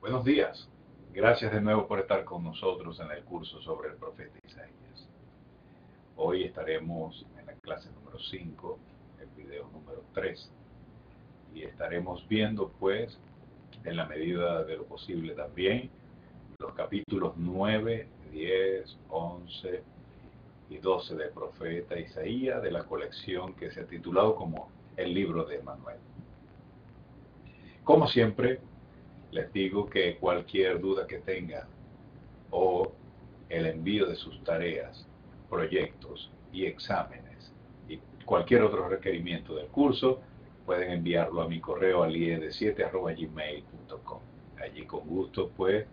Buenos días. Gracias de nuevo por estar con nosotros en el curso sobre el profeta Isaías. Hoy estaremos en la clase número 5, el video número 3, y estaremos viendo, pues, en la medida de lo posible también, los capítulos 9, 10, 11 y 12 del profeta Isaías, de la colección que se ha titulado como El Libro de Emanuel. Como siempre, les digo que cualquier duda que tengan o el envío de sus tareas, proyectos y exámenes y cualquier otro requerimiento del curso, pueden enviarlo a mi correo aliede7@gmail.com. Allí con gusto pues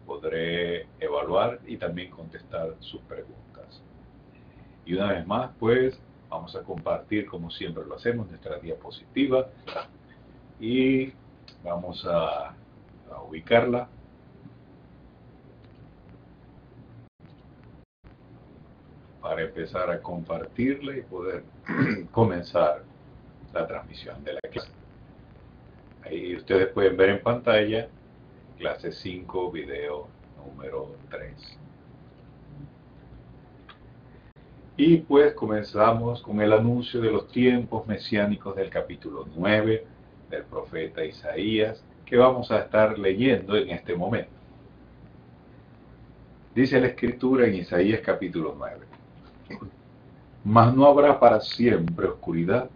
podré evaluar y también contestar sus preguntas. Y una vez más pues vamos a compartir, como siempre lo hacemos, nuestra diapositiva y vamos a ubicarla para empezar a compartirla y poder comenzar la transmisión de la clase. Ahí ustedes pueden ver en pantalla clase 5, video número 3. Y pues comenzamos con el anuncio de los tiempos mesiánicos del capítulo 9 del profeta Isaías, que vamos a estar leyendo en este momento. Dice la escritura en Isaías capítulo 9: Mas no habrá para siempre oscuridad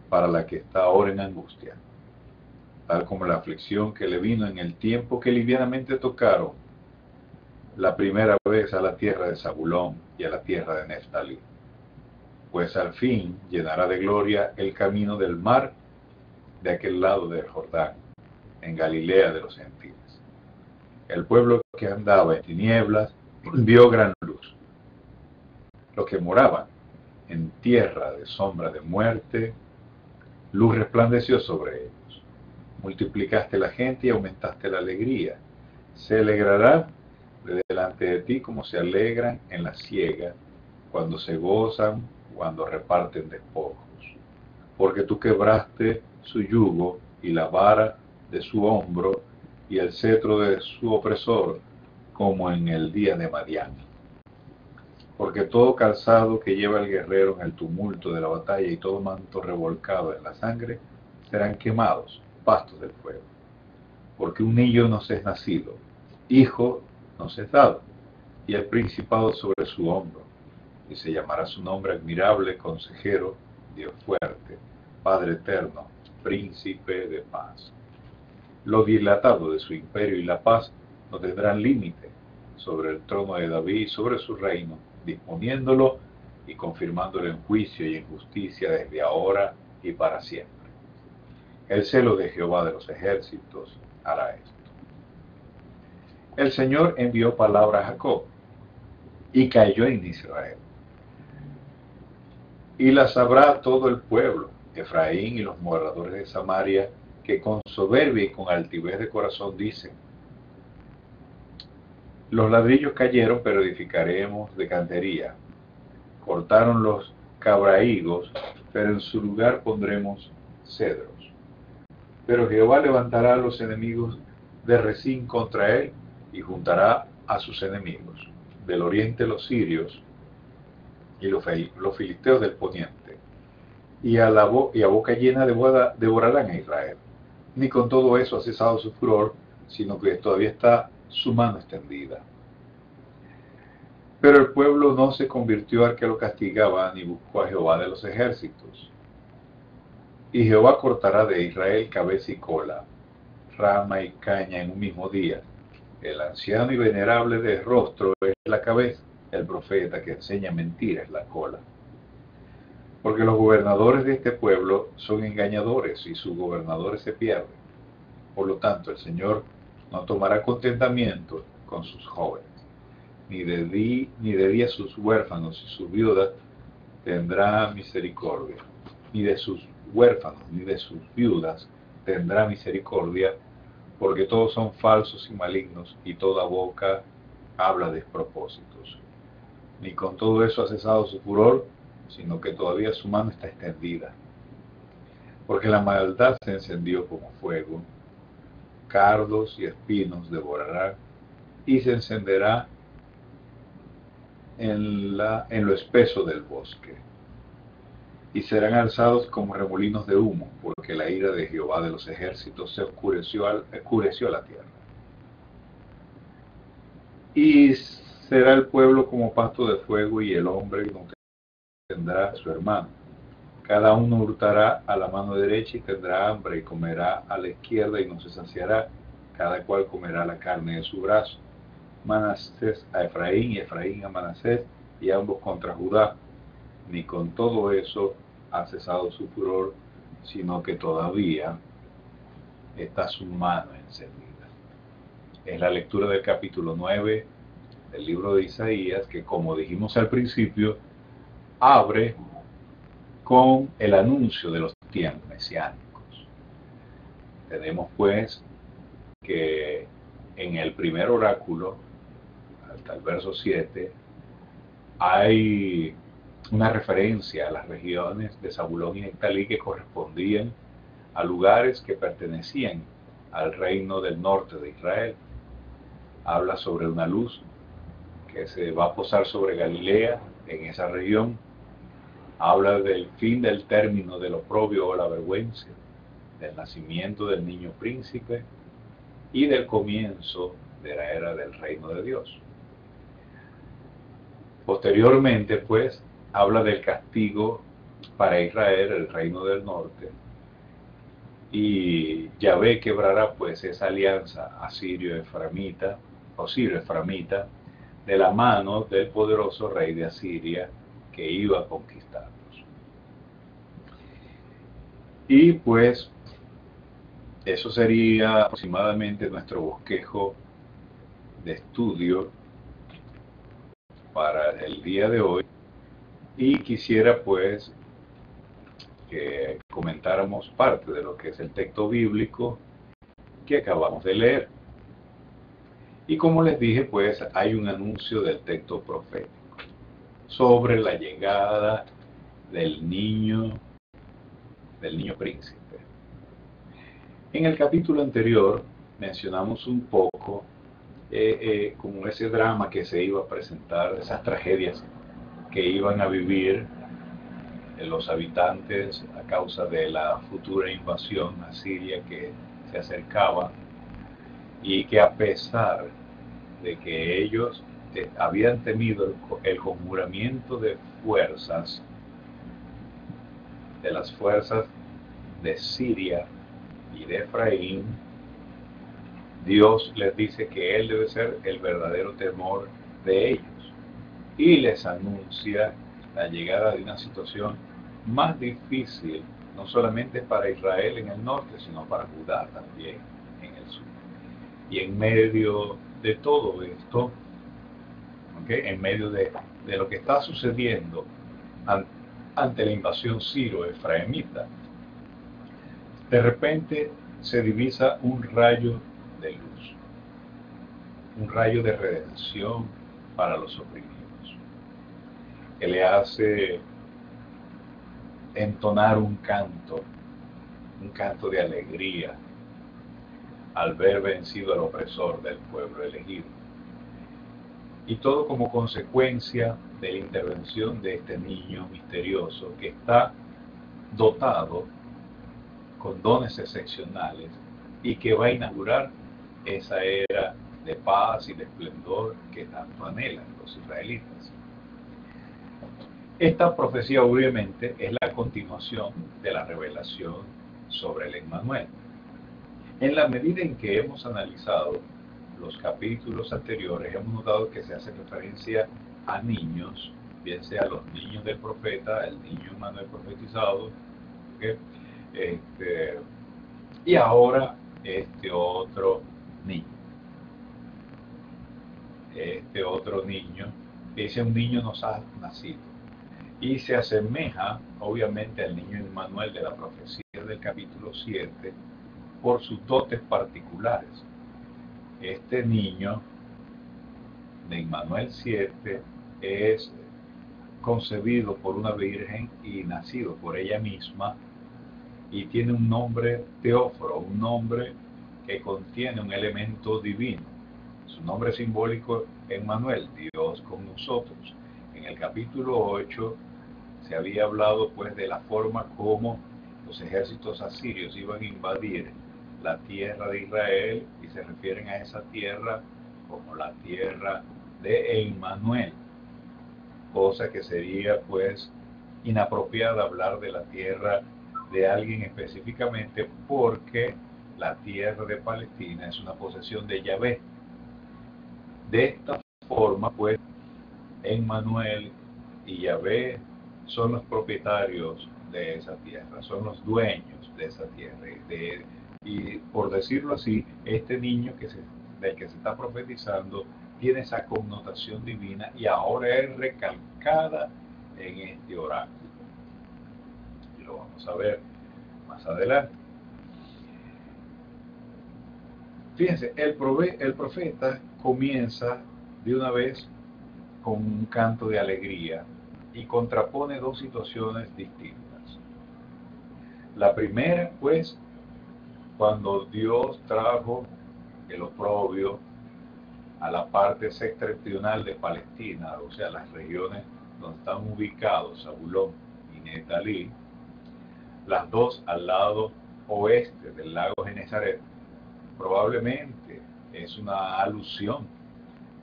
para la que está ahora en angustia, tal como la aflicción que le vino en el tiempo que livianamente tocaron la primera vez a la tierra de Zabulón y a la tierra de Neftalí. Pues al fin llenará de gloria el camino del mar de aquel lado del Jordán, en Galilea de los gentiles. El pueblo que andaba en tinieblas vio gran luz. Los que moraban en tierra de sombra de muerte, luz resplandeció sobre ellos. Multiplicaste la gente y aumentaste la alegría. Se alegrará delante de ti como se alegran en la siega, cuando se gozan, cuando reparten despojos. Porque tú quebraste su yugo y la vara de su hombro y el cetro de su opresor, como en el día de Madián. Porque todo calzado que lleva el guerrero en el tumulto de la batalla y todo manto revolcado en la sangre serán quemados, pastos del fuego. Porque un niño nos es nacido, hijo nos es dado, y el principado sobre su hombro, y se llamará su nombre admirable, consejero, Dios fuerte, Padre eterno, príncipe de paz. Lo dilatado de su imperio y la paz no tendrán límite sobre el trono de David y sobre su reino, disponiéndolo y confirmándolo en juicio y en justicia desde ahora y para siempre. El celo de Jehová de los ejércitos hará esto. El Señor envió palabra a Jacob y cayó en Israel. Y la sabrá todo el pueblo, Efraín y los moradores de Samaria, que con soberbia y con altivez de corazón dicen: los ladrillos cayeron, pero edificaremos de cantería. Cortaron los cabrahigos, pero en su lugar pondremos cedros. Pero Jehová levantará a los enemigos de Rezín contra él, y juntará a sus enemigos del oriente, los sirios y los filisteos del poniente, y a boca llena devorarán a Israel. Ni con todo eso ha cesado su furor, sino que todavía está su mano extendida. Pero el pueblo no se convirtió al que lo castigaba, ni buscó a Jehová de los ejércitos. Y Jehová cortará de Israel cabeza y cola, rama y caña en un mismo día. El anciano y venerable de rostro es la cabeza, el profeta que enseña mentira es la cola. Porque los gobernadores de este pueblo son engañadores y sus gobernadores se pierden. Por lo tanto, el Señor no tomará contentamiento con sus jóvenes, ni de día sus huérfanos y sus viudas tendrá misericordia, ni de sus huérfanos ni de sus viudas tendrá misericordia, porque todos son falsos y malignos, y toda boca habla despropósitos. Ni con todo eso ha cesado su furor, sino que todavía su mano está extendida. Porque la maldad se encendió como fuego, cardos y espinos devorarán, y se encenderá en lo espeso del bosque, y serán alzados como remolinos de humo, porque la ira de Jehová de los ejércitos se oscureció la tierra. Y será el pueblo como pasto de fuego, y el hombre no tendrá a su hermano. Cada uno hurtará a la mano derecha y tendrá hambre, y comerá a la izquierda y no se saciará. Cada cual comerá la carne de su brazo. Manasés a Efraín y Efraín a Manasés, y ambos contra Judá. Ni con todo eso ha cesado su furor, sino que todavía está su mano encendida. Es la lectura del capítulo 9 del libro de Isaías, que, como dijimos al principio, abre con el anuncio de los tiempos mesiánicos. Tenemos pues que en el primer oráculo, hasta el verso 7, hay una referencia a las regiones de Zabulón y Neftalí que correspondían a lugares que pertenecían al reino del norte de Israel. Habla sobre una luz que se va a posar sobre Galilea, en esa región. Habla del fin del término del oprobio o la vergüenza, del nacimiento del niño príncipe y del comienzo de la era del reino de Dios. Posteriormente, pues, habla del castigo para Israel, el reino del norte, y Yahvé quebrará pues esa alianza asirio-eframita o sirio-eframita de la mano del poderoso rey de Asiria que iba a conquistarlos. Y pues eso sería aproximadamente nuestro bosquejo de estudio para el día de hoy, y quisiera pues que comentáramos parte de lo que es el texto bíblico que acabamos de leer. Y como les dije, pues hay un anuncio del texto profético sobre la llegada del niño príncipe. En el capítulo anterior mencionamos un poco como ese drama que se iba a presentar, esas tragedias que iban a vivir los habitantes a causa de la futura invasión a Siria que se acercaba, y que a pesar de que ellos habían temido el conjuramiento de fuerzas, de las fuerzas de Siria y de Efraín, Dios les dice que Él debe ser el verdadero temor de ellos, y les anuncia la llegada de una situación más difícil, no solamente para Israel en el norte, sino para Judá también en el sur. Y en medio de todo esto, en medio de lo que está sucediendo ante la invasión siro-efraimita, de repente se divisa un rayo de luz, un rayo de redención para los oprimidos, que le hace entonar un canto de alegría al ver vencido al opresor del pueblo elegido. Y todo como consecuencia de la intervención de este niño misterioso que está dotado con dones excepcionales y que va a inaugurar esa era de paz y de esplendor que tanto anhelan los israelitas. Esta profecía obviamente es la continuación de la revelación sobre el Emmanuel. En la medida en que hemos analizado los capítulos anteriores, hemos notado que se hace referencia a niños, bien sea los niños del profeta, el niño Emmanuel profetizado, y ahora este otro niño. Dice: un niño nos ha nacido. Y se asemeja obviamente al niño Emmanuel de la profecía del capítulo 7 por sus dotes particulares. Este niño de Emmanuel 7 es concebido por una virgen y nacido por ella misma, y tiene un nombre Teóforo, un nombre que contiene un elemento divino. Su nombre simbólico Emmanuel, Dios con nosotros. En el capítulo 8 se había hablado pues de la forma como los ejércitos asirios iban a invadir la tierra de Israel y se refieren a esa tierra como la tierra de Emmanuel, cosa que sería pues inapropiada hablar de la tierra de alguien específicamente, porque la tierra de Palestina es una posesión de Yahvé. De esta forma pues Emmanuel y Yahvé son los propietarios de esa tierra, son los dueños de esa tierra. Y por decirlo así, este niño del que se está profetizando tiene esa connotación divina y ahora es recalcada en este oráculo. Y lo vamos a ver más adelante. Fíjense, el profeta comienza de una vez con un canto de alegría y contrapone dos situaciones distintas. La primera, pues, cuando Dios trajo el oprobio a la parte septentrional de Palestina, o sea, las regiones donde están ubicados Zabulón y Neftalí, las dos al lado oeste del lago Genesaret, probablemente es una alusión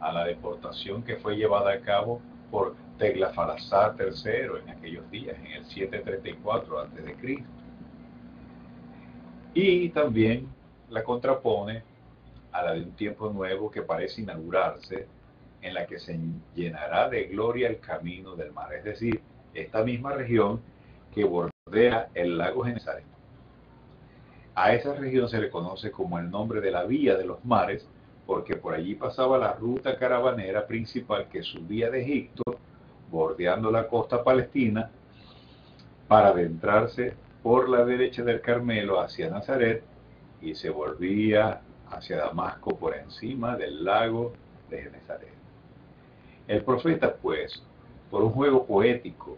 a la deportación que fue llevada a cabo por Teglafalasar III en aquellos días, en el 734 a.C. Y también la contrapone a la de un tiempo nuevo que parece inaugurarse, en la que se llenará de gloria el camino del mar, es decir, esta misma región que bordea el lago Genesaret. A esa región se le conoce como el nombre de la Vía de los Mares, porque por allí pasaba la ruta caravanera principal que subía de Egipto, bordeando la costa palestina, para adentrarse por la derecha del Carmelo hacia Nazaret y se volvía hacia Damasco por encima del lago de Genesaret. El profeta, pues, por un juego poético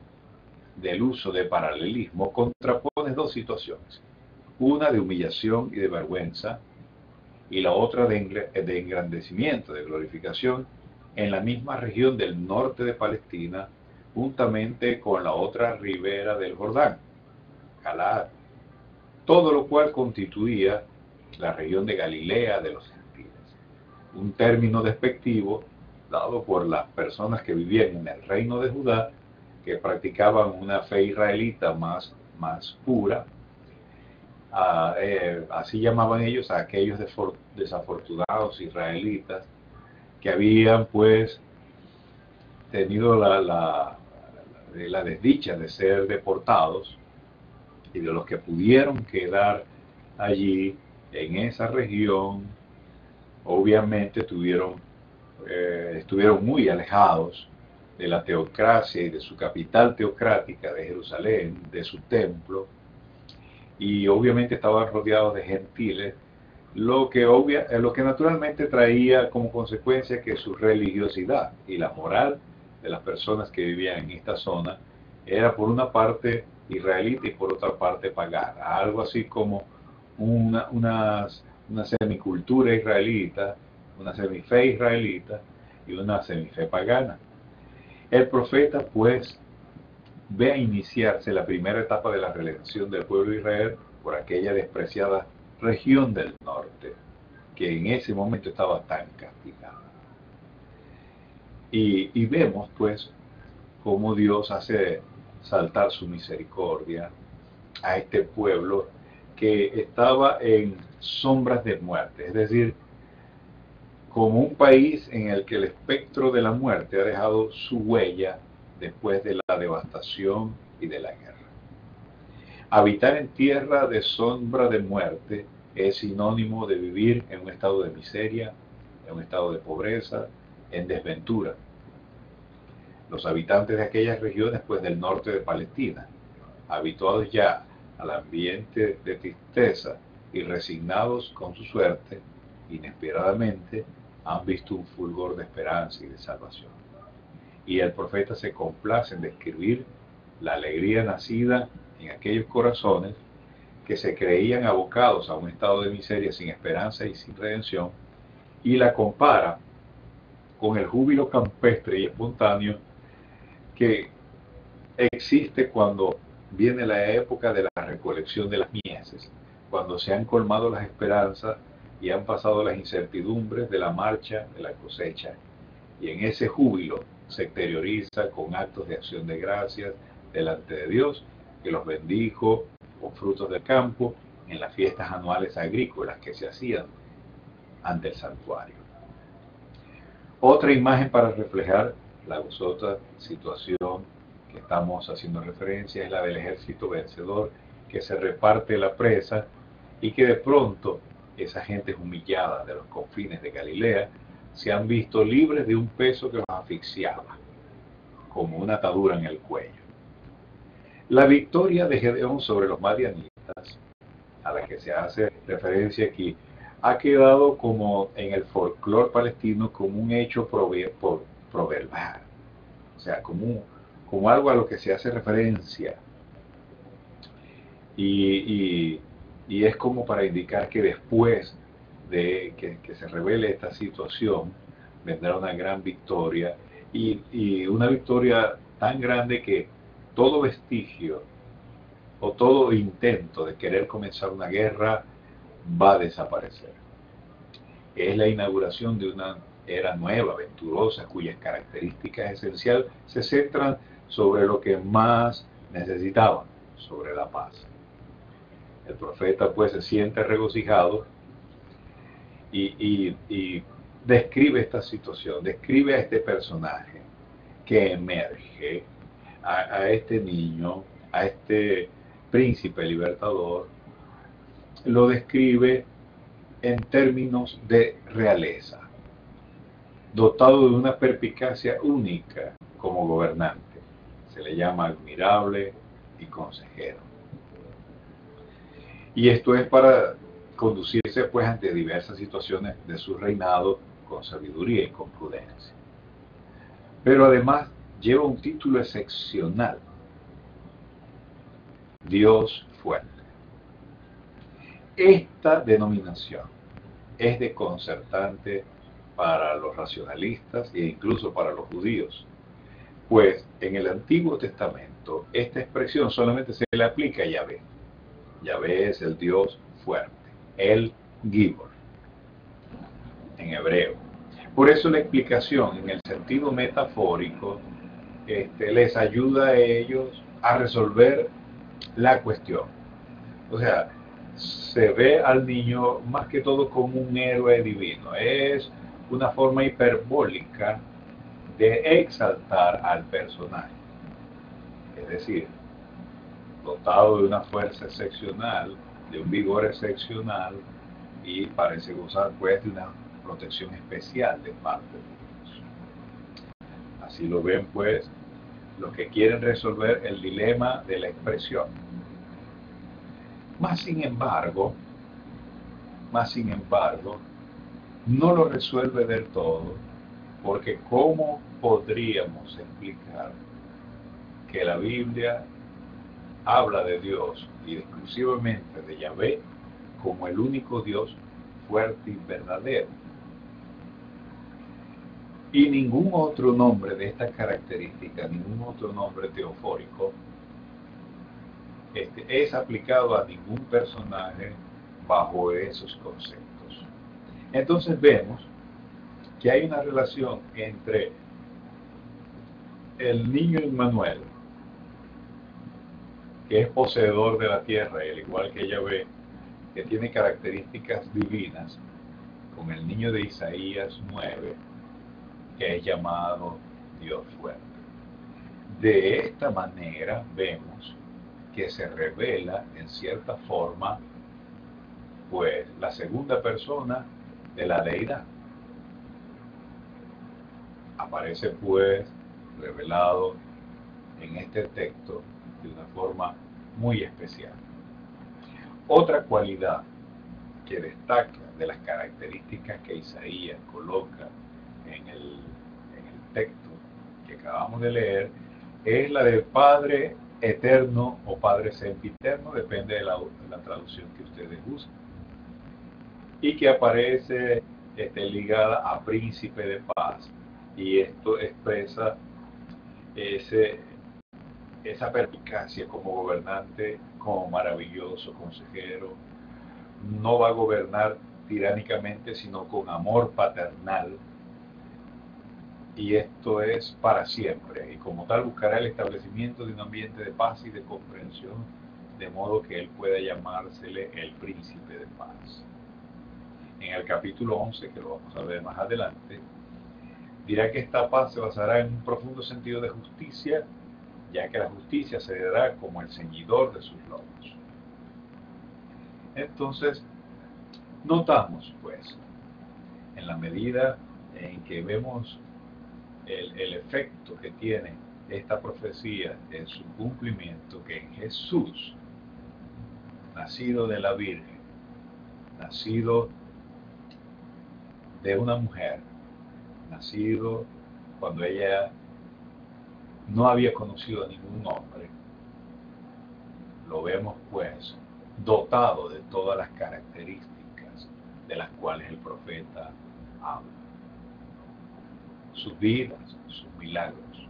del uso de paralelismo, contrapone dos situaciones, una de humillación y de vergüenza, y la otra de engrandecimiento, de glorificación, en la misma región del norte de Palestina, juntamente con la otra ribera del Jordán, Galaad, todo lo cual constituía la región de Galilea de los gentiles, un término despectivo dado por las personas que vivían en el reino de Judá, que practicaban una fe israelita más pura. Así llamaban ellos a aquellos desafortunados israelitas que habían pues tenido la desdicha de ser deportados, y de los que pudieron quedar allí en esa región, obviamente estuvieron muy alejados de la teocracia y de su capital teocrática de Jerusalén, de su templo, y obviamente estaban rodeados de gentiles, lo que naturalmente traía como consecuencia que su religiosidad y la moral de las personas que vivían en esta zona era por una parte israelita y por otra parte pagana, algo así como una semicultura israelita, una semife israelita y una semife pagana. El profeta pues ve a iniciarse la primera etapa de la redención del pueblo de Israel por aquella despreciada región del norte, que en ese momento estaba tan castigada. Y vemos pues cómo Dios hace saltar su misericordia a este pueblo que estaba en sombras de muerte, es decir, como un país en el que el espectro de la muerte ha dejado su huella después de la devastación y de la guerra. Habitar en tierra de sombra de muerte es sinónimo de vivir en un estado de miseria, en un estado de pobreza, en desventura. Los habitantes de aquellas regiones, pues del norte de Palestina, habituados ya al ambiente de tristeza y resignados con su suerte, inesperadamente han visto un fulgor de esperanza y de salvación. Y el profeta se complace en describir la alegría nacida en aquellos corazones que se creían abocados a un estado de miseria sin esperanza y sin redención, y la compara con el júbilo campestre y espontáneo que existe cuando viene la época de la recolección de las mieses, cuando se han colmado las esperanzas y han pasado las incertidumbres de la marcha de la cosecha. Y en ese júbilo se exterioriza con actos de acción de gracias delante de Dios, que los bendijo con frutos del campo en las fiestas anuales agrícolas que se hacían ante el santuario. Otra imagen para reflejar la gozosa situación que estamos haciendo referencia es la del ejército vencedor que se reparte la presa y que de pronto esa gente humillada de los confines de Galilea se han visto libres de un peso que los asfixiaba, como una atadura en el cuello. La victoria de Gedeón sobre los madianitas, a la que se hace referencia aquí, ha quedado como en el folclore palestino como un hecho proverbial, o sea, como algo a lo que se hace referencia. Y es como para indicar que después de que se revele esta situación, vendrá una gran victoria, y una victoria tan grande que todo vestigio o todo intento de querer comenzar una guerra va a desaparecer. Es la inauguración de una era nueva, aventurosa, cuyas características esenciales se centran sobre lo que más necesitaban, sobre la paz. El profeta pues se siente regocijado y describe esta situación, describe a este personaje que emerge, a este niño, a este príncipe libertador, lo describe en términos de realeza, dotado de una perspicacia única como gobernante. Se le llama admirable y consejero. Y esto es para conducirse pues ante diversas situaciones de su reinado con sabiduría y con prudencia. Pero además lleva un título excepcional: Dios fuerte. Esta denominación es desconcertante para los racionalistas e incluso para los judíos, pues en el Antiguo Testamento esta expresión solamente se le aplica a Yahvé. Yahvé es el Dios fuerte, el Gibor, en hebreo. Por eso la explicación en el sentido metafórico les ayuda a ellos a resolver la cuestión. O sea, se ve al niño más que todo como un héroe divino. Es una forma hiperbólica de exaltar al personaje. Es decir, dotado de una fuerza excepcional, de un vigor excepcional, y parece gozar pues de una protección especial de parte de Dios. Así lo ven pues los que quieren resolver el dilema de la expresión. Más sin embargo, no lo resuelve del todo, porque ¿cómo podríamos explicar que la Biblia habla de Dios y exclusivamente de Yahvé como el único Dios fuerte y verdadero? Y ningún otro nombre de esta característica, ningún otro nombre teofórico, es aplicado a ningún personaje bajo esos conceptos. Entonces vemos que hay una relación entre el niño Emmanuel, que es poseedor de la tierra, y al igual que Yahvé, que tiene características divinas, con el niño de Isaías 9, que es llamado Dios fuerte. De esta manera vemos que se revela en cierta forma pues la segunda persona de la deidad. Aparece pues revelado en este texto de una forma muy especial. Otra cualidad que destaca de las características que Isaías coloca en el texto que acabamos de leer es la del Padre eterno o Padre sempiterno, depende de la traducción que ustedes usen, y que aparece ligada a príncipe de paz, y esto expresa ese, esa perspicacia como gobernante, como maravilloso consejero. No va a gobernar tiránicamente, sino con amor paternal, y esto es para siempre, y como tal buscará el establecimiento de un ambiente de paz y de comprensión, de modo que él pueda llamársele el príncipe de paz. En el capítulo 11, que lo vamos a ver más adelante, dirá que esta paz se basará en un profundo sentido de justicia, ya que la justicia se dará como el ceñidor de sus lomos. Entonces, notamos, pues, en la medida en que vemos el efecto que tiene esta profecía en su cumplimiento, que en Jesús, nacido de la Virgen, nacido de una mujer, nacido cuando ella no había conocido a ningún hombre, lo vemos pues dotado de todas las características de las cuales el profeta habla. Sus vidas, sus milagros,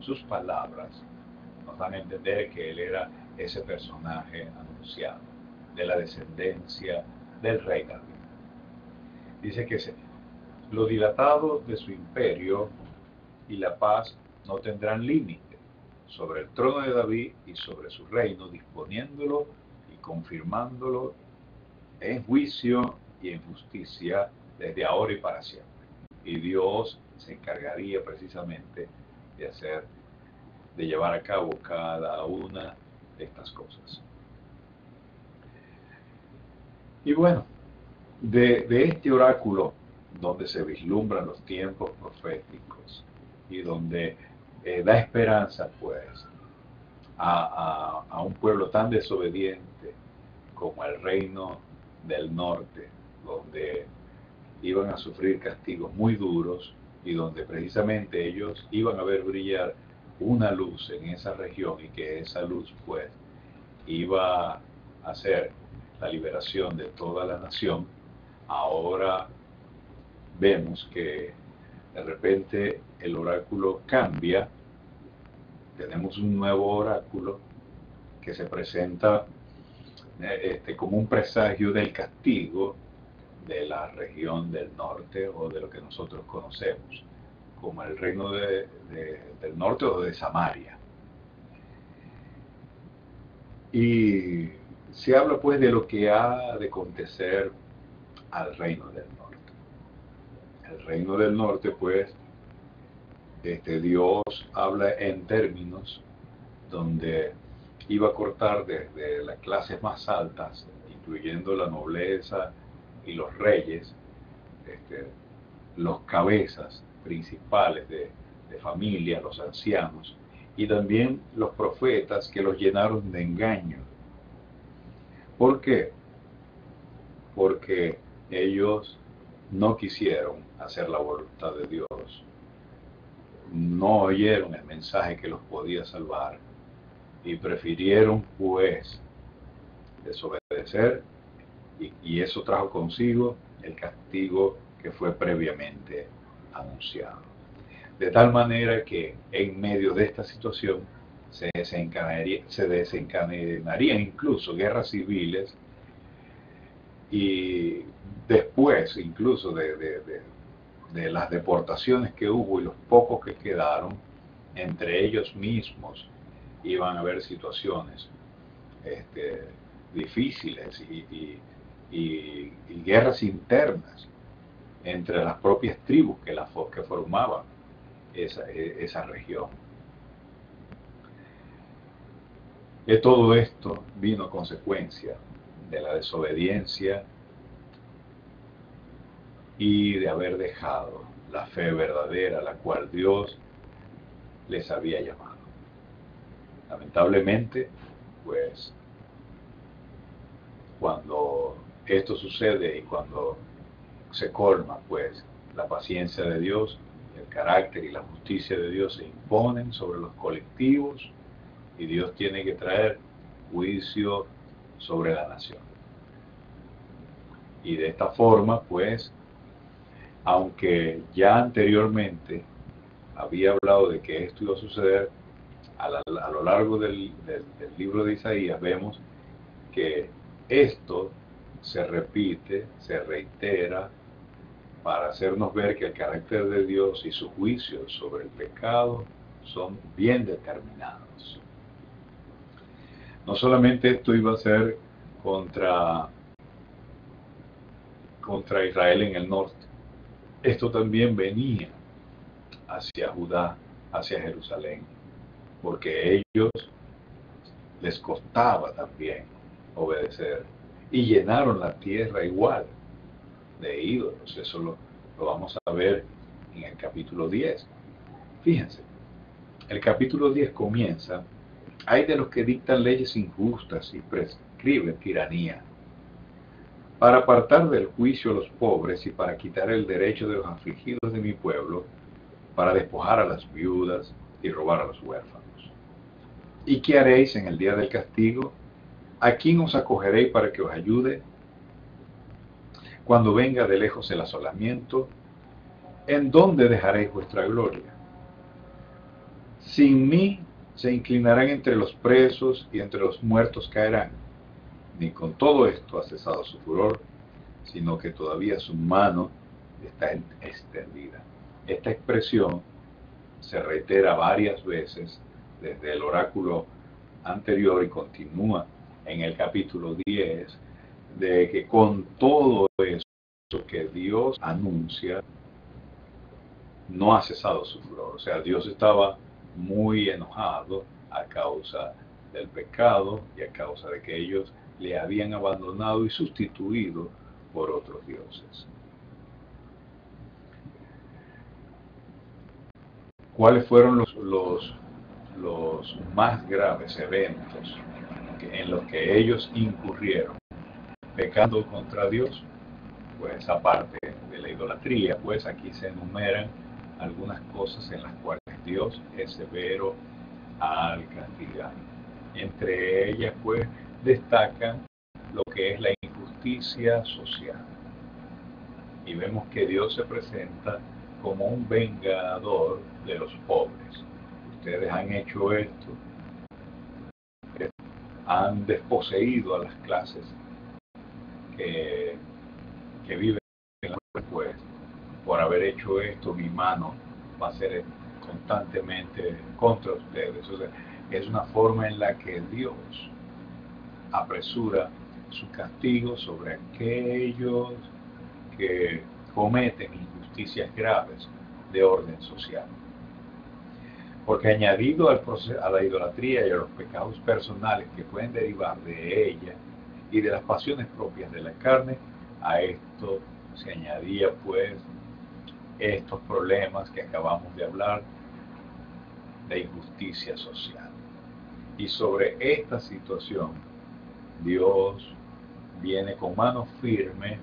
sus palabras nos dan a entender que él era ese personaje anunciado, de la descendencia del rey David. Dice que lo dilatado de su imperio y la paz no tendrán límite sobre el trono de David y sobre su reino, disponiéndolo y confirmándolo en juicio y en justicia desde ahora y para siempre. Y Dios se encargaría precisamente de llevar a cabo cada una de estas cosas. Y bueno, de este oráculo, donde se vislumbran los tiempos proféticos y donde da esperanza pues a un pueblo tan desobediente como el reino del norte, donde iban a sufrir castigos muy duros y donde precisamente ellos iban a ver brillar una luz en esa región, y que esa luz pues iba a ser la liberación de toda la nación. Ahora vemos que de repente el oráculo cambia, tenemos un nuevo oráculo que se presenta como un presagio del castigo de la región del norte, o de lo que nosotros conocemos como el reino del norte o de Samaria. Y se habla pues de lo que ha de acontecer al reino del norte. El reino del norte pues, Dios habla en términos donde iba a cortar desde las clases más altas, incluyendo la nobleza y los reyes, los cabezas principales de familia, los ancianos, y también los profetas, que los llenaron de engaño. ¿Por qué? Porque ellos no quisieron hacer la voluntad de Dios, no oyeron el mensaje que los podía salvar, y prefirieron pues desobedecer, y eso trajo consigo el castigo que fue previamente anunciado. De tal manera que en medio de esta situación se desencadenarían incluso guerras civiles, y después incluso de las deportaciones que hubo y los pocos que quedaron, entre ellos mismos iban a haber situaciones difíciles y guerras internas entre las propias tribus que formaban esa región. De todo esto vino a consecuencia de la desobediencia y de haber dejado la fe verdadera a la cual Dios les había llamado. Lamentablemente, pues, cuando esto sucede y cuando se colma, pues, la paciencia de Dios, el carácter y la justicia de Dios se imponen sobre los colectivos, y Dios tiene que traer juicio sobre la nación. Y de esta forma, pues, aunque ya anteriormente había hablado de que esto iba a suceder, a lo largo del libro de Isaías vemos que esto se repite, se reitera, para hacernos ver que el carácter de Dios y sus juicios sobre el pecado son bien determinados. No solamente esto iba a ser contra Israel en el norte, esto también venía hacia Judá, hacia Jerusalén, porque ellos les costaba también obedecer y llenaron la tierra igual de ídolos. Eso lo vamos a ver en el capítulo 10. Fíjense, el capítulo 10 comienza: hay de los que dictan leyes injustas y prescriben tiranía, para apartar del juicio a los pobres y para quitar el derecho de los afligidos de mi pueblo, para despojar a las viudas y robar a los huérfanos. ¿Y qué haréis en el día del castigo? ¿A quién os acogeréis para que os ayude? Cuando venga de lejos el asolamiento, ¿en dónde dejaréis vuestra gloria? Sin mí se inclinarán entre los presos y entre los muertos caerán. Ni con todo esto ha cesado su furor, sino que todavía su mano está extendida. Esta expresión se reitera varias veces desde el oráculo anterior y continúa en el capítulo 10, de que con todo eso que Dios anuncia, no ha cesado su furor. O sea, Dios estaba muy enojado a causa del pecado y a causa de que ellos le habían abandonado y sustituido por otros dioses. ¿Cuáles fueron los más graves eventos en los que ellos incurrieron pecando contra Dios? Pues aparte de la idolatría, pues aquí se enumeran algunas cosas en las cuales Dios es severo al castigar. Entre ellas, pues, destacan lo que es la injusticia social. Y vemos que Dios se presenta como un vengador de los pobres. Ustedes han hecho esto, han desposeído a las clases que viven en la pues, por haber hecho esto, mi mano va a ser constantemente contra ustedes. O sea, es una forma en la que Dios apresura su castigo sobre aquellos que cometen injusticias graves de orden social. Porque añadido a la idolatría y a los pecados personales que pueden derivar de ella y de las pasiones propias de la carne, a esto se añadía pues estos problemas que acabamos de hablar de injusticia social. Y sobre esta situación, Dios viene con mano firme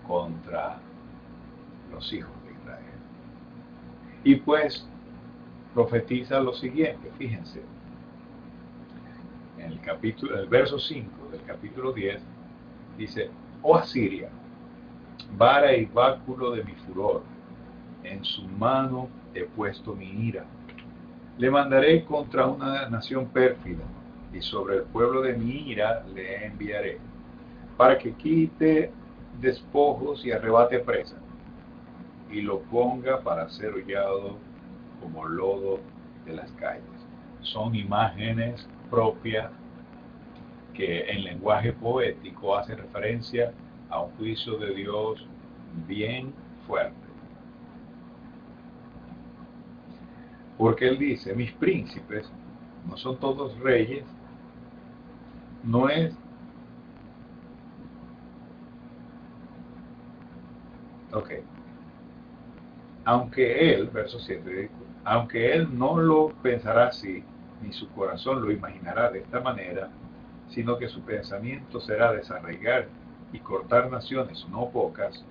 contra los hijos de Israel. Y pues profetiza lo siguiente, fíjense, en el verso 5 del capítulo 10, dice: oh Asiria, vara y báculo de mi furor, en su mano he puesto mi ira. Le mandaré contra una nación pérfida, y sobre el pueblo de mi ira le enviaré, para que quite despojos y arrebate presa, y lo ponga para ser hollado como lodo de las calles. Son imágenes propias que en lenguaje poético hacen referencia a un juicio de Dios bien fuerte. Porque él dice: mis príncipes no son todos reyes, no es... Ok. Aunque él, verso 7, aunque él no lo pensará así, ni su corazón lo imaginará de esta manera, sino que su pensamiento será desarraigar y cortar naciones no pocas,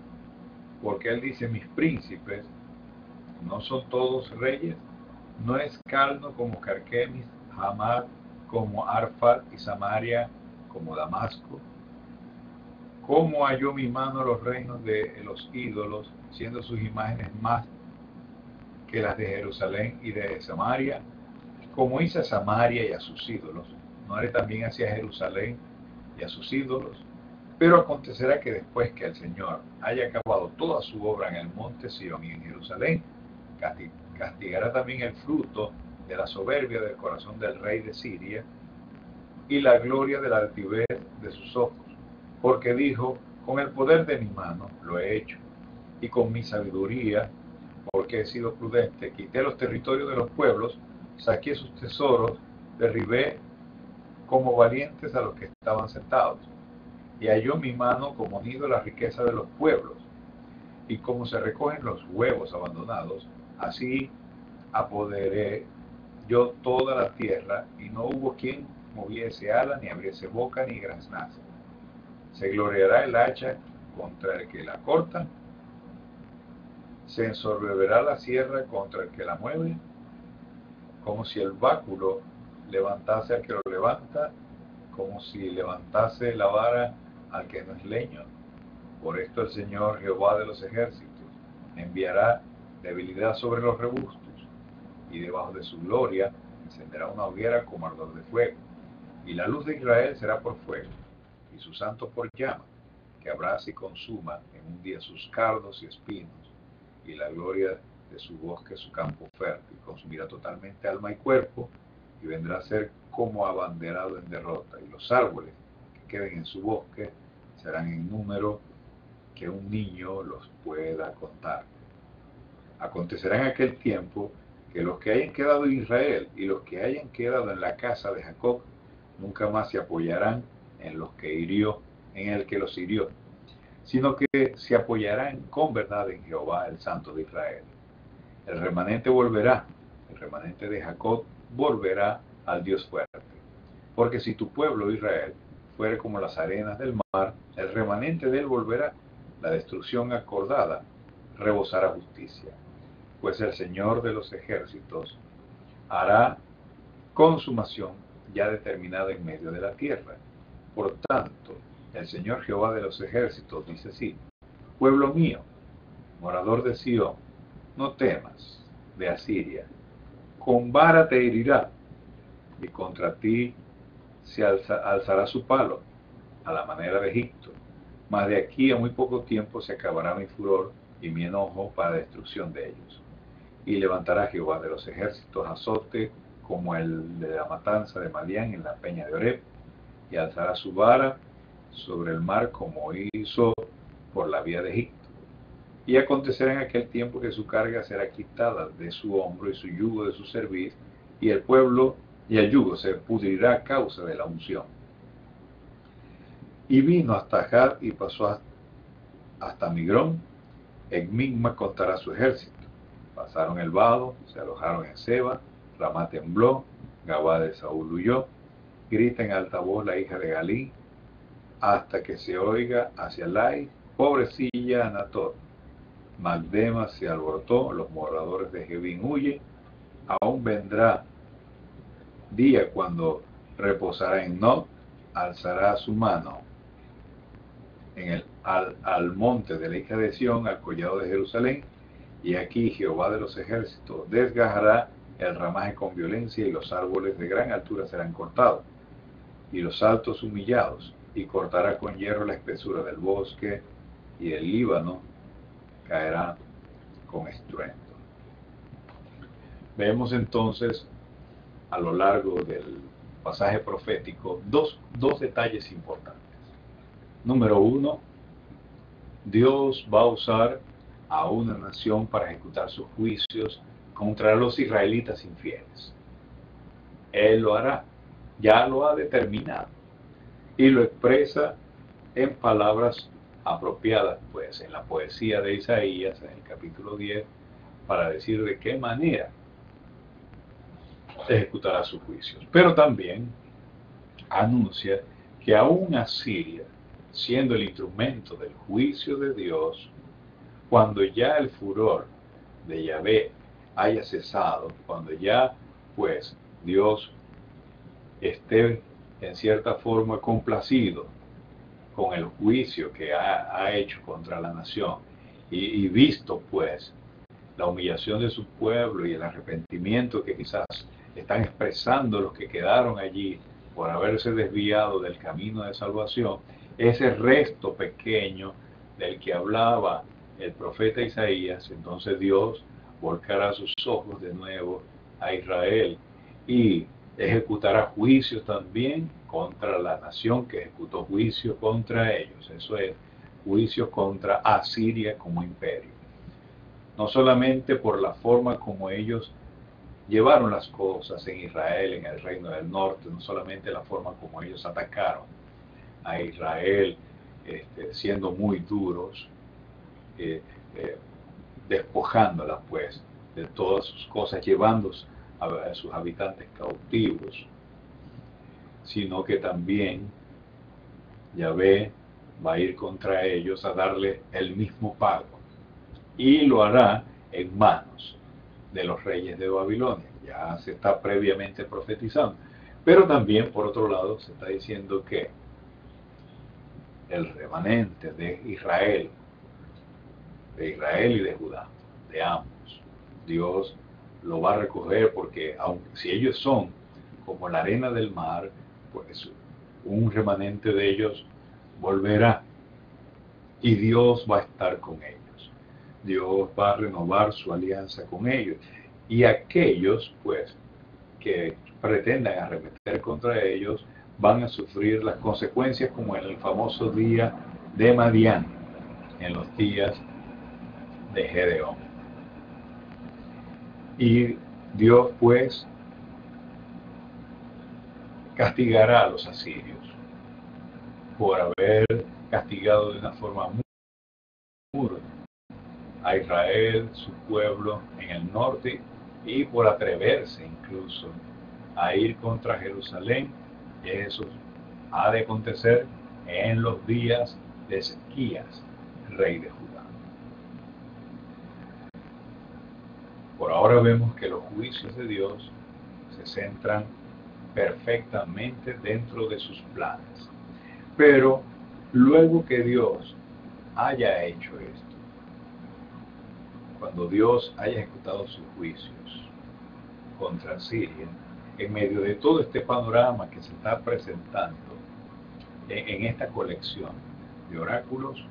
porque él dice: mis príncipes no son todos reyes. No es Calno como Carquemis, Hamad como Arfad y Samaria como Damasco. ¿Cómo halló mi mano los reinos de los ídolos, siendo sus imágenes más que las de Jerusalén y de Samaria? Como hice a Samaria y a sus ídolos, ¿no haré también hacia Jerusalén y a sus ídolos? Pero acontecerá que después que el Señor haya acabado toda su obra en el monte Sión y en Jerusalén, castigará también el fruto de la soberbia del corazón del rey de Siria y la gloria de la altivez de sus ojos, porque dijo, con el poder de mi mano lo he hecho, y con mi sabiduría, porque he sido prudente, quité los territorios de los pueblos, saqué sus tesoros, derribé como valientes a los que estaban sentados, y halló mi mano como nido la riqueza de los pueblos, y como se recogen los huevos abandonados, así apoderé yo toda la tierra, y no hubo quien moviese ala, ni abriese boca, ni graznase. Se gloriará el hacha contra el que la corta, se ensorbecerá la sierra contra el que la mueve, como si el báculo levantase al que lo levanta, como si levantase la vara al que no es leño. Por esto el Señor Jehová de los ejércitos enviará debilidad sobre los robustos, y debajo de su gloria encenderá una hoguera como ardor de fuego, y la luz de Israel será por fuego, y sus santos por llama, que abraza y consuma en un día sus cardos y espinos, y la gloria de su bosque su campo fértil, consumirá totalmente alma y cuerpo, y vendrá a ser como abanderado en derrota, y los árboles que queden en su bosque serán en número que un niño los pueda contar. Acontecerá en aquel tiempo que los que hayan quedado en Israel y los que hayan quedado en la casa de Jacob nunca más se apoyarán en los que hirió, en el que los hirió, sino que se apoyarán con verdad en Jehová, el Santo de Israel. El remanente volverá, el remanente de Jacob volverá al Dios fuerte. Porque si tu pueblo Israel fuere como las arenas del mar, el remanente de él volverá, la destrucción acordada rebosará justicia. Pues el Señor de los ejércitos hará consumación ya determinada en medio de la tierra. Por tanto, el Señor Jehová de los ejércitos dice así: pueblo mío, morador de Sión, no temas de Asiria, con vara te herirá, y contra ti se alzará su palo, a la manera de Egipto. Mas de aquí a muy poco tiempo se acabará mi furor y mi enojo para la destrucción de ellos. Y levantará Jehová de los ejércitos azote como el de la matanza de Madián en la peña de Oreb, y alzará su vara sobre el mar como hizo por la vía de Egipto. Y acontecerá en aquel tiempo que su carga será quitada de su hombro y su yugo de su cerviz, y el pueblo y el yugo se pudrirá a causa de la unción. Y vino hasta Had y pasó hasta Migrón. En Migma contará su ejército. Pasaron el vado, se alojaron en Seba, Ramá tembló, Gabá de Saúl huyó. Grita en alta voz la hija de Galí, hasta que se oiga hacia Lai, pobrecilla Anatot. Magdema se alborotó, los moradores de Jebín huyen. Aún vendrá día cuando reposará en Nob, alzará su mano al monte de la hija de Sión, al collado de Jerusalén, y aquí Jehová de los ejércitos desgajará el ramaje con violencia, y los árboles de gran altura serán cortados, y los altos humillados, y cortará con hierro la espesura del bosque, y el Líbano caerá con estruendo. Vemos entonces a lo largo del pasaje profético dos detalles importantes. Número uno, Dios va a usar a una nación para ejecutar sus juicios contra los israelitas infieles. Él lo hará, ya lo ha determinado, y lo expresa en palabras apropiadas, pues en la poesía de Isaías, en el capítulo 10, para decir de qué manera ejecutará sus juicios. Pero también anuncia que aún Asiria, siendo el instrumento del juicio de Dios, cuando ya el furor de Yahvé haya cesado, cuando ya pues Dios esté en cierta forma complacido con el juicio que ha hecho contra la nación y visto pues la humillación de su pueblo y el arrepentimiento que quizás están expresando los que quedaron allí por haberse desviado del camino de salvación, ese resto pequeño del que hablaba el profeta Isaías, entonces Dios volcará sus ojos de nuevo a Israel y ejecutará juicios también contra la nación que ejecutó juicios contra ellos. Eso es, juicios contra Asiria como imperio. No solamente por la forma como ellos llevaron las cosas en Israel, en el reino del norte, no solamente la forma como ellos atacaron a Israel, siendo muy duros, despojándola pues de todas sus cosas, llevando a sus habitantes cautivos, sino que también Yahvé va a ir contra ellos a darle el mismo pago, y lo hará en manos de los reyes de Babilonia. Ya se está previamente profetizando, pero también por otro lado se está diciendo que el remanente de Israel y de Judá, de ambos, Dios lo va a recoger, porque aunque si ellos son como la arena del mar, pues un remanente de ellos volverá y Dios va a estar con ellos. Dios va a renovar su alianza con ellos, y aquellos pues que pretendan arremeter contra ellos van a sufrir las consecuencias, como en el famoso día de Madián, en los días de Gedeón. Y Dios pues castigará a los asirios por haber castigado de una forma muy dura a Israel, su pueblo en el norte, y por atreverse incluso a ir contra Jerusalén. Eso ha de acontecer en los días de Ezequías, rey de Judá. Por ahora vemos que los juicios de Dios se centran perfectamente dentro de sus planes. Pero luego que Dios haya hecho esto, cuando Dios haya ejecutado sus juicios contra Siria, en medio de todo este panorama que se está presentando en esta colección de oráculos,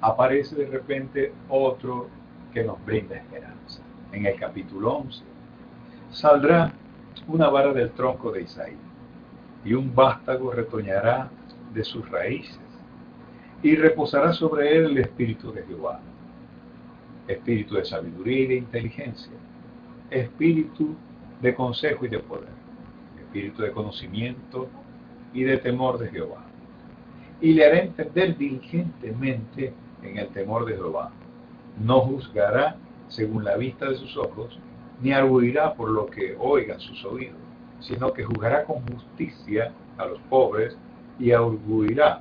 aparece de repente otro que nos brinda esperanza. En el capítulo 11, saldrá una vara del tronco de Isaí, y un vástago retoñará de sus raíces, y reposará sobre él el espíritu de Jehová, espíritu de sabiduría y de inteligencia, espíritu de consejo y de poder, espíritu de conocimiento y de temor de Jehová. Y le hará entender diligentemente en el temor de Jehová. No juzgará según la vista de sus ojos, ni arguirá por lo que oigan sus oídos, sino que juzgará con justicia a los pobres, y arguirá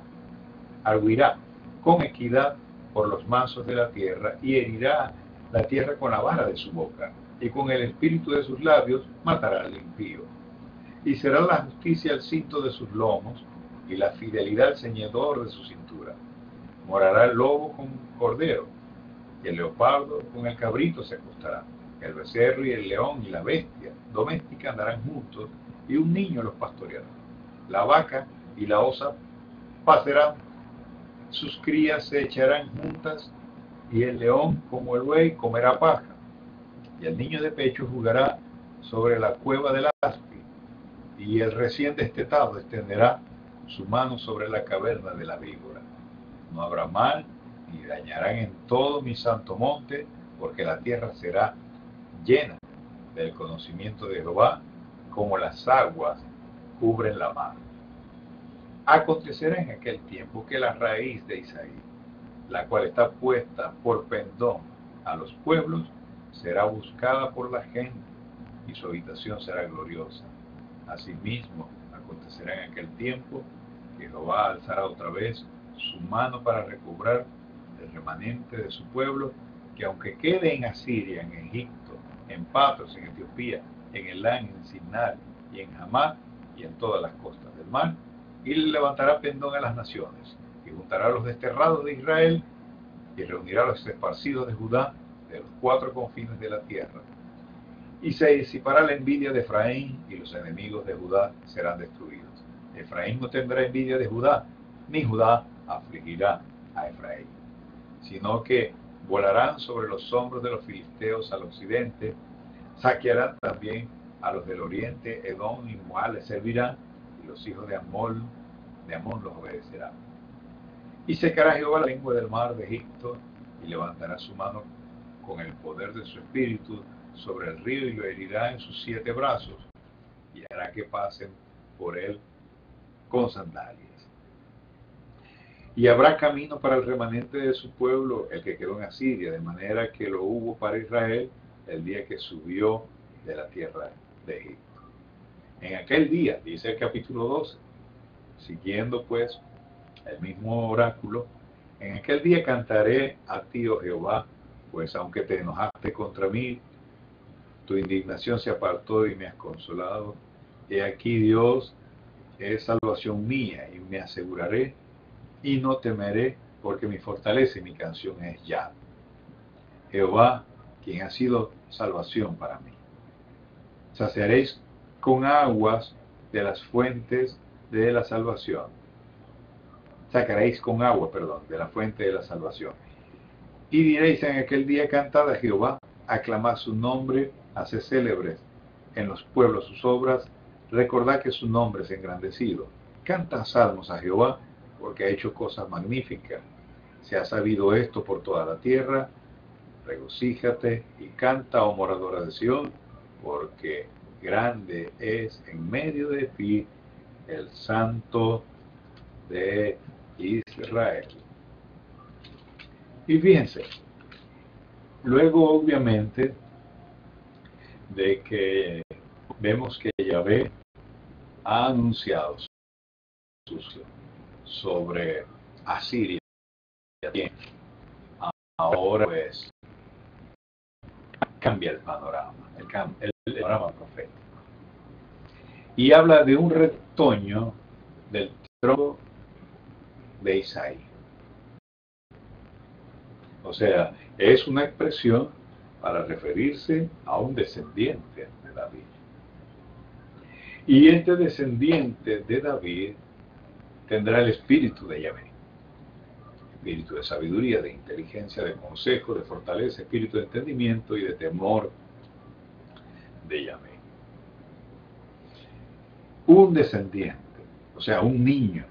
con equidad por los mansos de la tierra, y herirá la tierra con la vara de su boca, y con el espíritu de sus labios matará al impío. Y será la justicia el cinto de sus lomos, y la fidelidad el ceñidor de su cintura. Morará el lobo con cordero, y el leopardo con el cabrito se acostará. El becerro y el león y la bestia doméstica andarán juntos, y un niño los pastoreará. La vaca y la osa pasarán, sus crías se echarán juntas, y el león como el buey comerá paja. Y el niño de pecho jugará sobre la cueva del aspi, y el recién destetado extenderá su mano sobre la caverna de la víbora. No habrá mal, ni dañarán en todo mi santo monte, porque la tierra será llena del conocimiento de Jehová, como las aguas cubren la mar. Acontecerá en aquel tiempo que la raíz de Isaí, la cual está puesta por pendón a los pueblos, será buscada por la gente, y su habitación será gloriosa. Asimismo, acontecerá en aquel tiempo que Jehová alzará otra vez su mano para recobrar el remanente de su pueblo, que aunque quede en Asiria, en Egipto, en Patros, en Etiopía, en Elán, en Sinar y en Hamá y en todas las costas del mar, y levantará pendón a las naciones, y juntará a los desterrados de Israel, y reunirá a los esparcidos de Judá de los 4 confines de la tierra. Y se disipará la envidia de Efraín, y los enemigos de Judá serán destruidos. Efraín no tendrá envidia de Judá, ni Judá afligirá a Efraín, sino que volarán sobre los hombros de los filisteos al occidente, saquearán también a los del oriente, Edom y Moab les servirán, y los hijos de Amón los obedecerán. Y secará Jehová la lengua del mar de Egipto, y levantará su mano con el poder de su espíritu sobre el río, y lo herirá en sus 7 brazos, y hará que pasen por él con sandalias. Y habrá camino para el remanente de su pueblo, el que quedó en Asiria, de manera que lo hubo para Israel el día que subió de la tierra de Egipto. En aquel día, dice el capítulo 12, siguiendo pues el mismo oráculo, en aquel día cantaré a ti, oh Jehová, pues aunque te enojaste contra mí, tu indignación se apartó y me has consolado. He aquí Dios es salvación mía, y me aseguraré y no temeré, porque mi fortaleza y mi canción es Yah. Jehová, quien ha sido salvación para mí. Saciaréis con aguas de las fuentes de la salvación. Sacaréis con agua, de la fuente de la salvación. Y diréis en aquel día: cantad a Jehová, aclamad su nombre, haced célebres en los pueblos sus obras, recordad que su nombre es engrandecido. Canta salmos a Jehová, porque ha hecho cosas magníficas. Se ha sabido esto por toda la tierra. Regocíjate y canta, oh moradora de Sión, porque grande es en medio de ti el Santo de Israel. Y fíjense, luego obviamente de que vemos que Yahvé ha anunciado sobre Asiria, ahora pues cambia el panorama, el panorama profético. Y habla de un retoño del trono de Isaí. O sea, es una expresión para referirse a un descendiente de David. Y este descendiente de David tendrá el espíritu de Yahvé, espíritu de sabiduría, de inteligencia, de consejo, de fortaleza, espíritu de entendimiento y de temor de Yahvé. Un descendiente, o sea, un niño.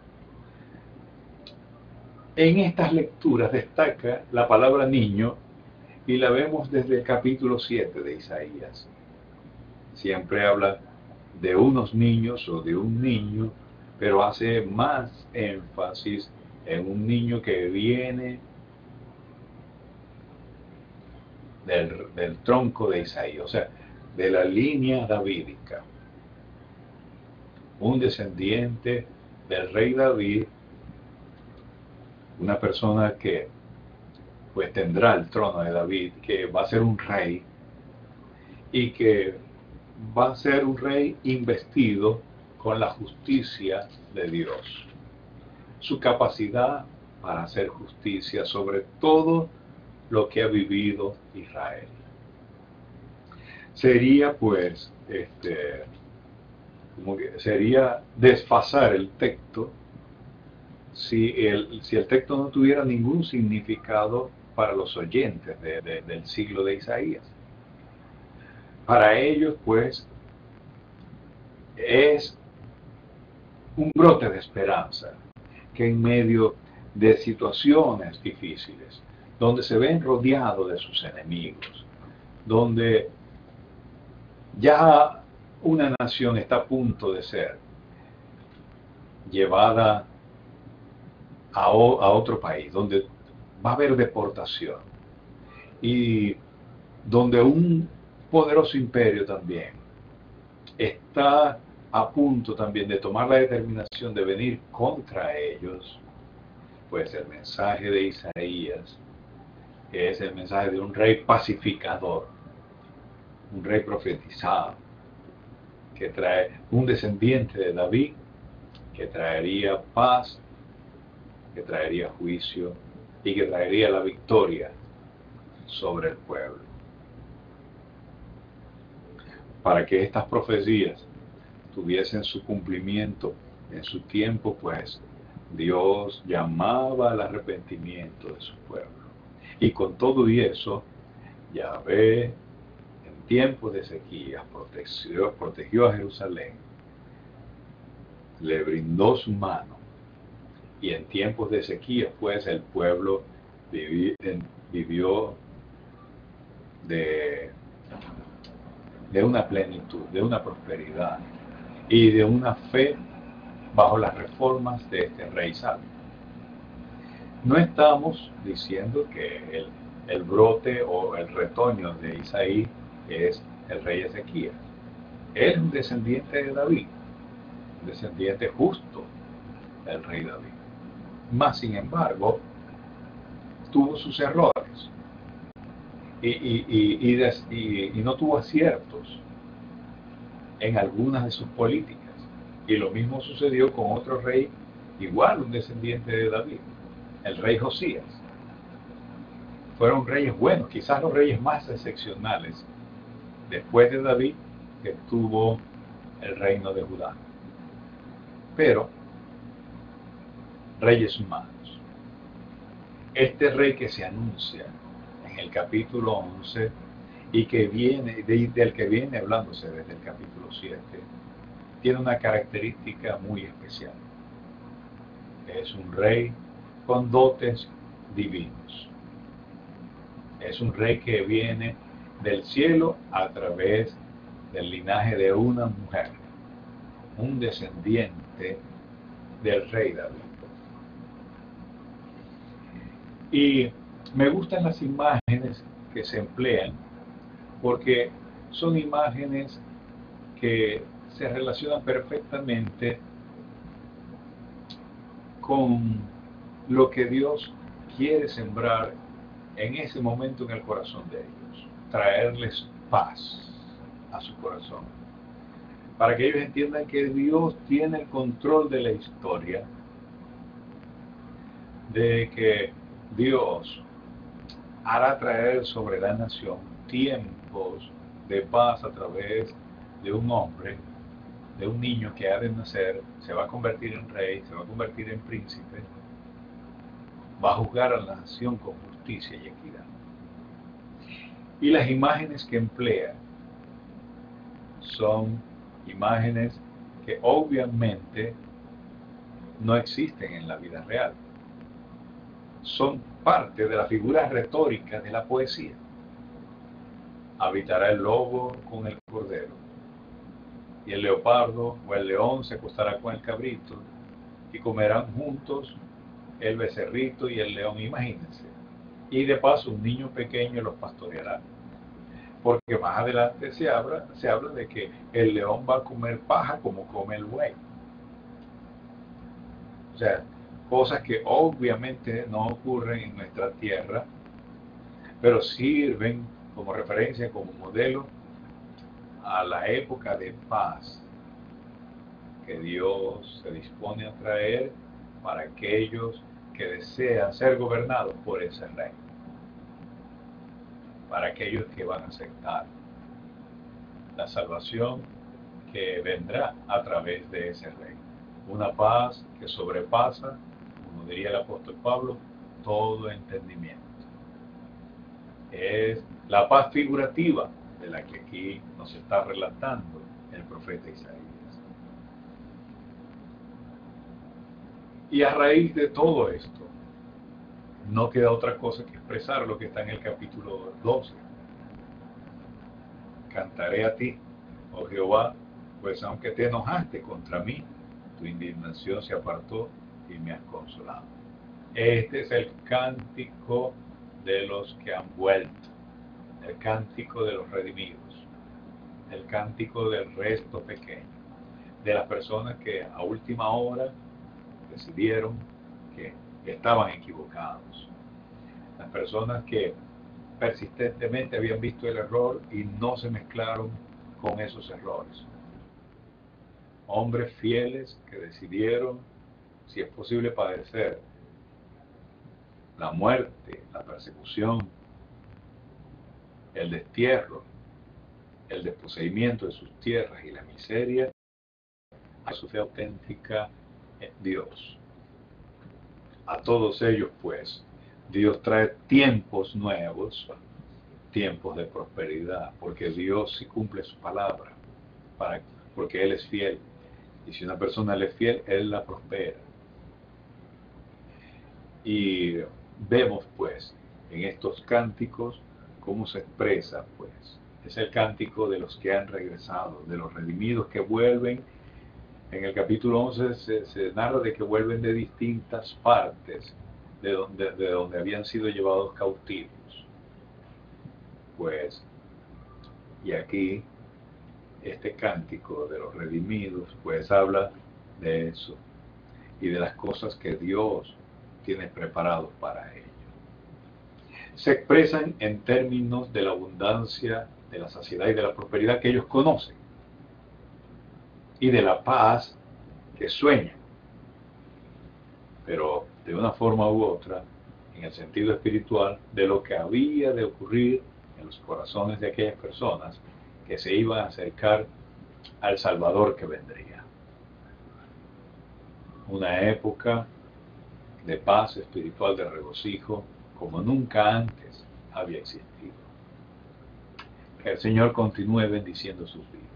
En estas lecturas destaca la palabra niño, y la vemos desde el capítulo 7 de Isaías. Siempre habla de unos niños o de un niño, pero hace más énfasis en un niño que viene del tronco de Isaí, o sea, de la línea davídica. Un descendiente del rey David, una persona que pues tendrá el trono de David, que va a ser un rey, y que va a ser un rey investido con la justicia de Dios. Su capacidad para hacer justicia sobre todo lo que ha vivido Israel. Sería pues, sería desfasar el texto si el texto no tuviera ningún significado para los oyentes del siglo de Isaías. Para ellos, pues, es un brote de esperanza, que en medio de situaciones difíciles, donde se ven rodeados de sus enemigos, donde ya una nación está a punto de ser llevada a otro país, donde va a haber deportación, y donde un poderoso imperio también está a punto también de tomar la determinación de venir contra ellos, pues el mensaje de Isaías es el mensaje de un rey pacificador, un rey profetizado, que trae un descendiente de David, que traería paz, que traería juicio y que traería la victoria sobre el pueblo. Para que estas profecías tuviesen su cumplimiento en su tiempo, pues Dios llamaba al arrepentimiento de su pueblo. Y con todo y eso, Yahvé en tiempos de sequía protegió a Jerusalén, le brindó su mano, y en tiempos de sequía, pues el pueblo vivió de una plenitud, de una prosperidad y de una fe bajo las reformas de este rey sabio. No estamos diciendo que el brote o el retoño de Isaí es el rey Ezequías. Él es un descendiente de David, un descendiente justo del rey David. Más sin embargo, tuvo sus errores y no tuvo aciertos en algunas de sus políticas. Y lo mismo sucedió con otro rey, igual un descendiente de David, el rey Josías. Fueron reyes buenos, quizás los reyes más excepcionales después de David que tuvo el reino de Judá. Pero reyes humanos. Este rey que se anuncia en el capítulo 11 y que del que viene hablándose desde el capítulo 7, tiene una característica muy especial. Es un rey con dotes divinos. Es un rey que viene del cielo a través del linaje de una mujer, un descendiente del rey David. Y me gustan las imágenes que se emplean porque son imágenes que se relacionan perfectamente con lo que Dios quiere sembrar en ese momento en el corazón de ellos, traerles paz a su corazón, para que ellos entiendan que Dios tiene el control de la historia, de que Dios hará traer sobre la nación tiempos de paz a través de un hombre, de un niño que ha de nacer, se va a convertir en rey, se va a convertir en príncipe, va a juzgar a la nación con justicia y equidad. Y las imágenes que emplea son imágenes que obviamente no existen en la vida real. Son parte de la figura retórica de la poesía. Habitará el lobo con el cordero, y el leopardo o el león se acostará con el cabrito, y comerán juntos el becerrito y el león, imagínense. Y de paso un niño pequeño los pastoreará. Porque más adelante se habla de que el león va a comer paja como come el buey. O sea, cosas que obviamente no ocurren en nuestra tierra, pero sirven como referencia, como modelo a la época de paz que Dios se dispone a traer para aquellos que desean ser gobernados por ese rey, para aquellos que van a aceptar la salvación que vendrá a través de ese rey. Una paz que sobrepasa, como diría el apóstol Pablo, todo entendimiento. Es la paz figurativa de la que aquí nos está relatando el profeta Isaías. Y a raíz de todo esto, no queda otra cosa que expresar lo que está en el capítulo 12. Cantaré a ti, oh Jehová, pues aunque te enojaste contra mí, tu indignación se apartó y me has consolado. Este es el cántico de los que han vuelto, el cántico de los redimidos, el cántico del resto pequeño, de las personas que a última hora decidieron que estaban equivocados, las personas que persistentemente habían visto el error y no se mezclaron con esos errores. Hombres fieles que decidieron, si es posible, padecer la muerte, la persecución, el destierro, el desposeimiento de sus tierras y la miseria, a su fe auténtica en Dios. A todos ellos, pues, Dios trae tiempos nuevos, tiempos de prosperidad, porque Dios sí cumple su palabra, porque Él es fiel. Y si una persona le es fiel, Él la prospera. Y vemos, pues, en estos cánticos cómo se expresa, pues. Es el cántico de los que han regresado, de los redimidos que vuelven. En el capítulo 11 se narra de que vuelven de distintas partes de donde habían sido llevados cautivos. Pues, y aquí este cántico de los redimidos, pues habla de eso y de las cosas que Dios tiene preparados para ellos. Se expresan en términos de la abundancia, de la saciedad y de la prosperidad que ellos conocen y de la paz que sueñan, pero de una forma u otra, en el sentido espiritual, de lo que había de ocurrir en los corazones de aquellas personas que se iban a acercar al Salvador que vendría. Una época de paz espiritual, de regocijo, como nunca antes había existido. Que el Señor continúe bendiciendo sus vidas.